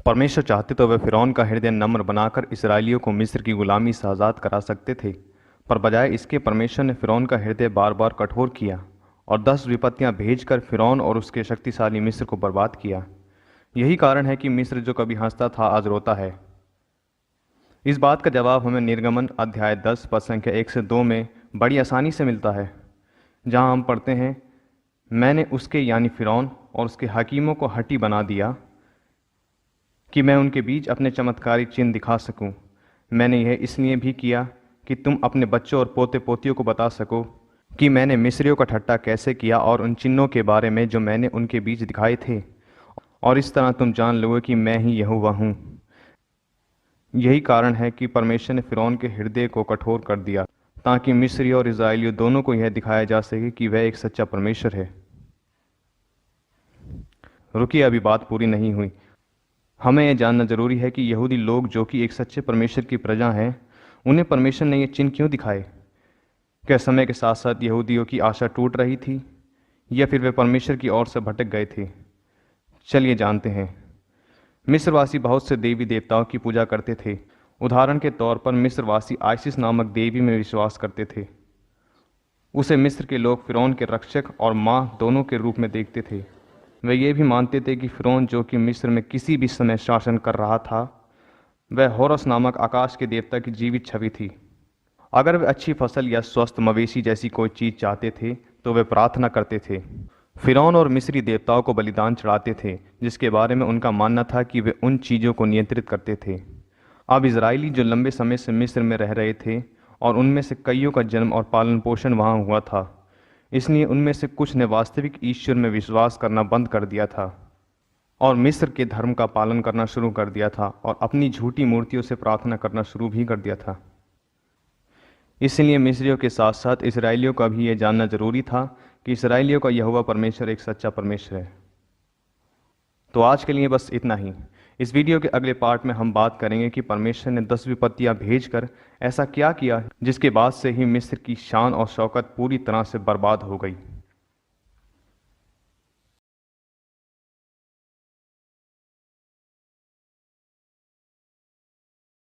परमेश्वर चाहते तो वे फ़िरौन का हृदय नम्र बनाकर इसराइलियों को मिस्र की गुलामी से आज़ाद करा सकते थे, पर बजाय इसके परमेश्वर ने फ़िरौन का हृदय बार बार कठोर किया और 10 विपत्तियां भेजकर फ़िरौन और उसके शक्तिशाली मिस्र को बर्बाद किया। यही कारण है कि मिस्र जो कभी हंसता था आज रोता है। इस बात का जवाब हमें निर्गमन अध्याय 10 पद संख्या 1 से 2 में बड़ी आसानी से मिलता है, जहां हम पढ़ते हैं, मैंने उसके यानी फ़िरौन और उसके हकीमों को हठी बना दिया कि मैं उनके बीच अपने चमत्कारी चिन्ह दिखा सकूं। मैंने यह इसलिए भी किया कि तुम अपने बच्चों और पोते पोतियों को बता सको कि मैंने मिस्रियों का ठट्टा कैसे किया और उन चिन्हों के बारे में जो मैंने उनके बीच दिखाए थे, और इस तरह तुम जान लोगे कि मैं ही यहोवा हूँ। यही कारण है कि परमेश्वर ने फ़िरौन के हृदय को कठोर कर दिया, ताकि मिस्री और इज़राइलियों दोनों को यह दिखाया जा सके कि वह एक सच्चा परमेश्वर है। रुकिए, अभी बात पूरी नहीं हुई। हमें यह जानना जरूरी है कि यहूदी लोग जो कि एक सच्चे परमेश्वर की प्रजा हैं, उन्हें परमेश्वर ने ये चिन्ह क्यों दिखाए? क्या समय के साथ साथ यहूदियों की आशा टूट रही थी, या फिर वे परमेश्वर की ओर से भटक गए थे? चलिए जानते हैं। मिस्रवासी बहुत से देवी देवताओं की पूजा करते थे। उदाहरण के तौर पर मिस्रवासी आइसिस नामक देवी में विश्वास करते थे। उसे मिस्र के लोग फ़िरौन के रक्षक और माँ दोनों के रूप में देखते थे। वे ये भी मानते थे कि फ़िरौन जो कि मिस्र में किसी भी समय शासन कर रहा था, वह होरस नामक आकाश के देवता की जीवित छवि थी। अगर वे अच्छी फसल या स्वस्थ मवेशी जैसी कोई चीज़ चाहते थे तो वे प्रार्थना करते थे। फ़िरौन और मिस्री देवताओं को बलिदान चढ़ाते थे, जिसके बारे में उनका मानना था कि वे उन चीज़ों को नियंत्रित करते थे। अब इजरायली जो लंबे समय से मिस्र में रह रहे थे और उनमें से कईयों का जन्म और पालन पोषण वहाँ हुआ था, इसलिए उनमें से कुछ ने वास्तविक ईश्वर में विश्वास करना बंद कर दिया था और मिस्र के धर्म का पालन करना शुरू कर दिया था और अपनी झूठी मूर्तियों से प्रार्थना करना शुरू भी कर दिया था। इसलिए मिस्रियों के साथ साथ इसराइलियों का भी यह जानना जरूरी था कि इसराइलियों का यहोवा परमेश्वर एक सच्चा परमेश्वर है। तो आज के लिए बस इतना ही। इस वीडियो के अगले पार्ट में हम बात करेंगे कि परमेश्वर ने 10 विपत्तियां भेजकर ऐसा क्या किया जिसके बाद से ही मिस्र की शान और शौकत पूरी तरह से बर्बाद हो गई।